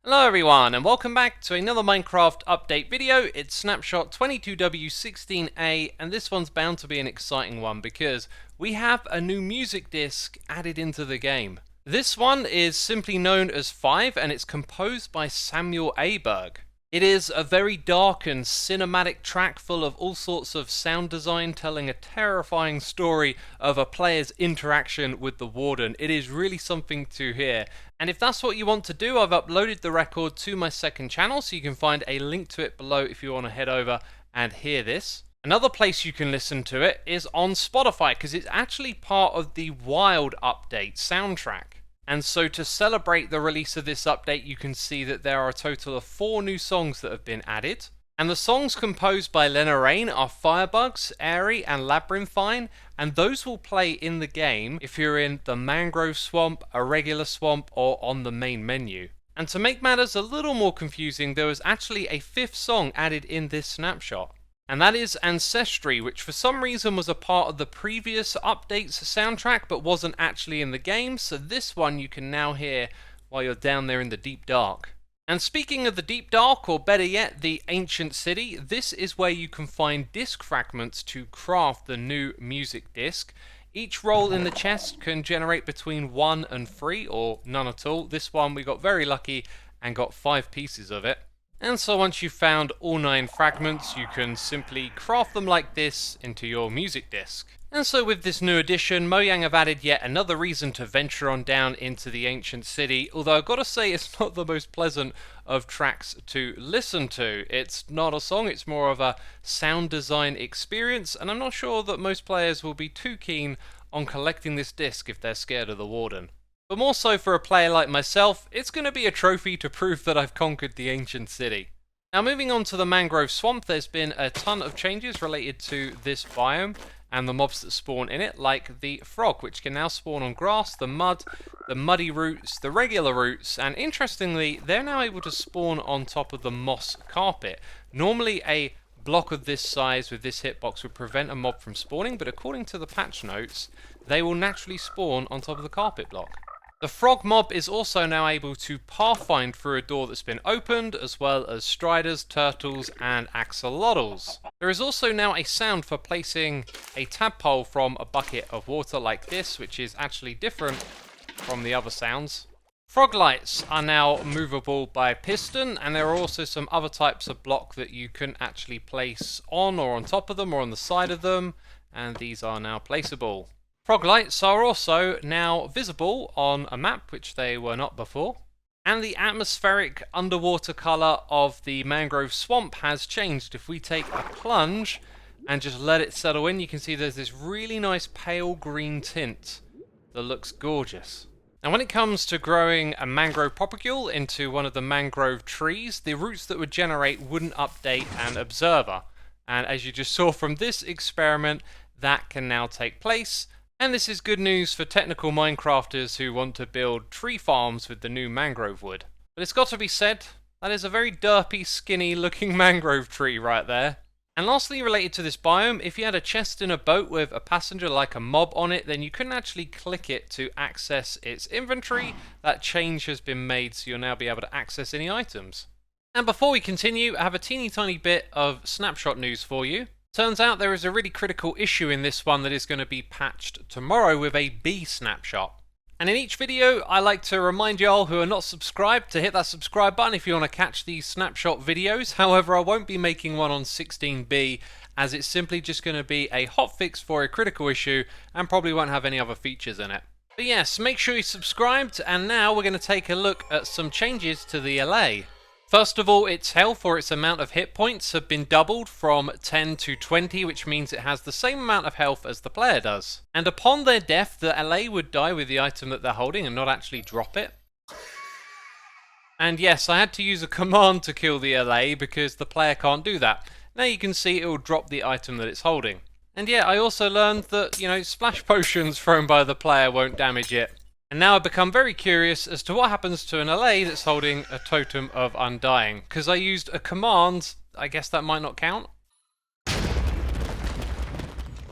Hello everyone and welcome back to another Minecraft update video. It's Snapshot 22W16A and this one's bound to be an exciting one because we have a new music disc added into the game. This one is simply known as 5 and it's composed by Samuel Aberg. It is a very dark and cinematic track full of all sorts of sound design telling a terrifying story of a player's interaction with the Warden. It is really something to hear. And if that's what you want to do, I've uploaded the record to my second channel, so you can find a link to it below if you want to head over and hear this. Another place you can listen to it is on Spotify, because it's actually part of the Wild Update soundtrack. And so to celebrate the release of this update, you can see that there are a total of 4 new songs that have been added. And the songs composed by Lena Rain are Firebugs, Airy and Labyrinthine, and those will play in the game if you're in the Mangrove Swamp, a regular swamp, or on the main menu. And to make matters a little more confusing, there was actually a 5th song added in this snapshot. And that is Ancestry, which for some reason was a part of the previous update's soundtrack but wasn't actually in the game, so this one you can now hear while you're down there in the deep dark. And speaking of the deep dark, or better yet, the ancient city, this is where you can find disc fragments to craft the new music disc. Each roll in the chest can generate between 1 and 3, or none at all. This one we got very lucky and got 5 pieces of it. And so once you've found all 9 fragments, you can simply craft them like this into your music disc. And so with this new addition, Mojang have added yet another reason to venture on down into the ancient city, although I've got to say it's not the most pleasant of tracks to listen to. It's not a song, it's more of a sound design experience, and I'm not sure that most players will be too keen on collecting this disc if they're scared of the Warden. But more so for a player like myself, it's going to be a trophy to prove that I've conquered the ancient city. Now moving on to the Mangrove Swamp, there's been a ton of changes related to this biome and the mobs that spawn in it, like the frog, which can now spawn on grass, the mud, the muddy roots, the regular roots, and interestingly, they're now able to spawn on top of the moss carpet. Normally a block of this size with this hitbox would prevent a mob from spawning, but according to the patch notes, they will naturally spawn on top of the carpet block. The frog mob is also now able to pathfind through a door that's been opened, as well as striders, turtles, and axolotls. There is also now a sound for placing a tadpole from a bucket of water like this, which is actually different from the other sounds. Frog lights are now movable by piston, and there are also some other types of block that you can actually place on or on top of them or on the side of them, and these are now placeable. Frog lights are also now visible on a map, which they were not before. And the atmospheric underwater colour of the Mangrove Swamp has changed. If we take a plunge and just let it settle in, you can see there's this really nice pale green tint that looks gorgeous. Now when it comes to growing a mangrove propagule into one of the mangrove trees, the roots that would generate wouldn't update an observer. And as you just saw from this experiment, that can now take place. And this is good news for technical Minecrafters who want to build tree farms with the new mangrove wood. But it's got to be said, that is a very derpy, skinny looking mangrove tree right there. And lastly, related to this biome, if you had a chest in a boat with a passenger like a mob on it, then you couldn't actually click it to access its inventory. That change has been made, so you'll now be able to access any items. And before we continue, I have a teeny tiny bit of snapshot news for you. Turns out there is a really critical issue in this one that is going to be patched tomorrow with a B snapshot. And in each video, I like to remind y'all who are not subscribed to hit that subscribe button if you want to catch these snapshot videos. However, I won't be making one on 16B, as it's simply just going to be a hotfix for a critical issue and probably won't have any other features in it. But yes, make sure you're subscribed, and now we're going to take a look at some changes to the Allay. First of all, its health or its amount of hit points have been doubled from 10 to 20, which means it has the same amount of health as the player does. And upon their death, the Allay would die with the item that they're holding and not actually drop it. And yes, I had to use a command to kill the Allay because the player can't do that. Now you can see it will drop the item that it's holding. And yeah, I also learned that, splash potions thrown by the player won't damage it. And now I've become very curious as to what happens to an Allay that's holding a totem of undying. Because I used a command, I guess that might not count.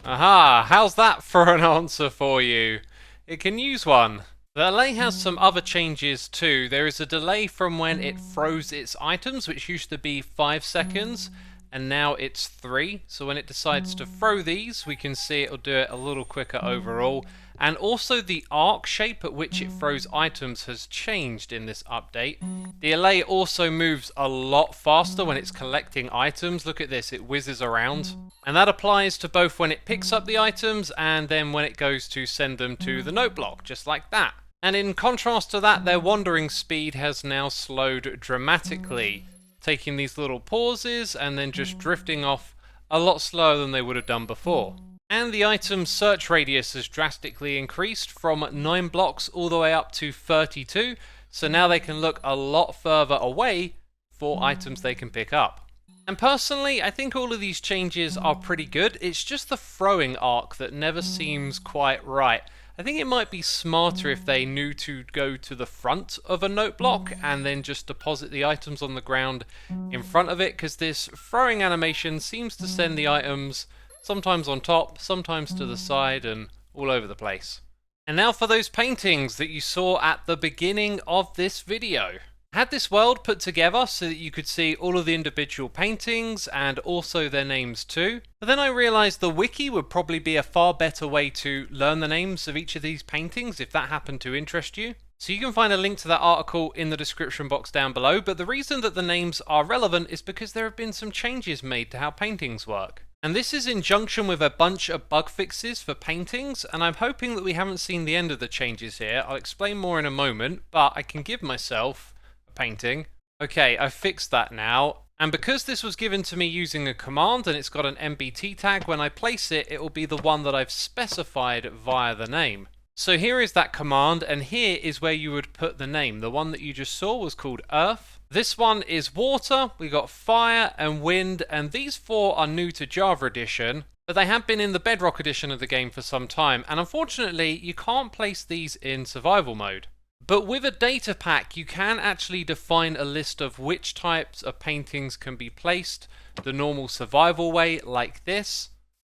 Aha, how's that for an answer for you? It can use one. The Allay has some other changes too. There is a delay from when it froze its items, which used to be 5 seconds, and now it's 3. So when it decides to throw these, we can see it'll do it a little quicker overall. And also the arc shape at which it throws items has changed in this update. The Allay also moves a lot faster when it's collecting items. Look at this, it whizzes around. And that applies to both when it picks up the items and then when it goes to send them to the note block, just like that. And in contrast to that, their wandering speed has now slowed dramatically, taking these little pauses and then just drifting off a lot slower than they would have done before. And the item's search radius has drastically increased from 9 blocks all the way up to 32, so now they can look a lot further away for items they can pick up. And personally, I think all of these changes are pretty good. It's just the throwing arc that never seems quite right. I think it might be smarter if they knew to go to the front of a note block and then just deposit the items on the ground in front of it, because this throwing animation seems to send the items sometimes on top, sometimes to the side, and all over the place. And now for those paintings that you saw at the beginning of this video. I had this world put together so that you could see all of the individual paintings and also their names too. But then I realized the wiki would probably be a far better way to learn the names of each of these paintings if that happened to interest you. So you can find a link to that article in the description box down below, but the reason that the names are relevant is because there have been some changes made to how paintings work. And this is in junction with a bunch of bug fixes for paintings, and I'm hoping that we haven't seen the end of the changes here. I'll explain more in a moment, but I can give myself painting. Okay, I've fixed that now. And because this was given to me using a command and it's got an MBT tag, when I place it, it will be the one that I've specified via the name. So here is that command, and here is where you would put the name. The one that you just saw was called Earth. This one is water, we got fire and wind, and these 4 are new to Java Edition, but they have been in the Bedrock edition of the game for some time, and unfortunately you can't place these in survival mode. But with a data pack, you can actually define a list of which types of paintings can be placed the normal survival way, like this.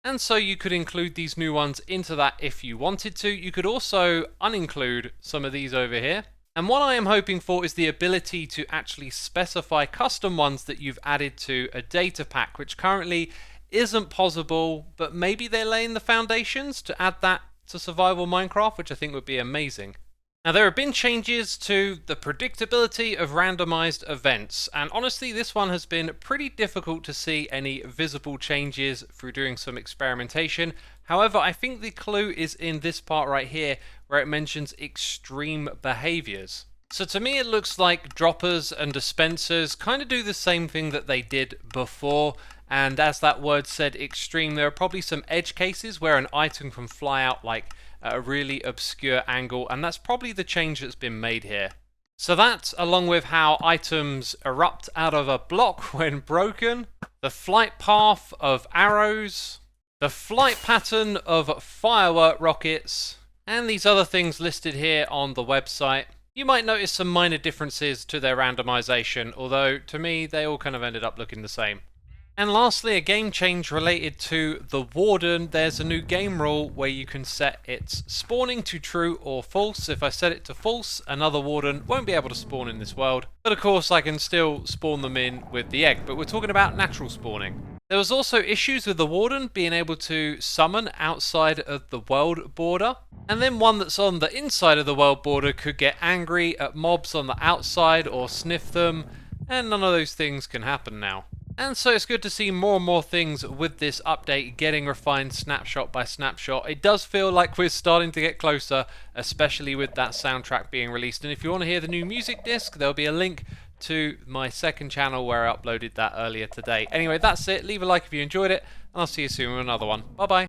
And so you could include these new ones into that if you wanted to. You could also uninclude some of these over here. And what I am hoping for is the ability to actually specify custom ones that you've added to a data pack, which currently isn't possible, but maybe they're laying the foundations to add that to survival Minecraft, which I think would be amazing. Now, there have been changes to the predictability of randomized events, and honestly this one has been pretty difficult to see any visible changes through doing some experimentation. However, I think the clue is in this part right here where it mentions extreme behaviors. So to me it looks like droppers and dispensers kind of do the same thing that they did before, and as that word said, extreme, there are probably some edge cases where an item can fly out like a really obscure angle, and that's probably the change that's been made here. So that, along with how items erupt out of a block when broken, the flight path of arrows, the flight pattern of firework rockets, and these other things listed here on the website, you might notice some minor differences to their randomization, although to me they all kind of ended up looking the same. And lastly, a game change related to the Warden. There's a new game rule where you can set its spawning to true or false. If I set it to false, another Warden won't be able to spawn in this world. But of course, I can still spawn them in with the egg, but we're talking about natural spawning. There was also issues with the Warden being able to summon outside of the world border. And then one that's on the inside of the world border could get angry at mobs on the outside or sniff them. And none of those things can happen now. And so it's good to see more and more things with this update getting refined snapshot by snapshot. It does feel like we're starting to get closer, especially with that soundtrack being released. And if you want to hear the new music disc, there'll be a link to my second channel where I uploaded that earlier today. Anyway, that's it. Leave a like if you enjoyed it, and I'll see you soon with another one. Bye bye.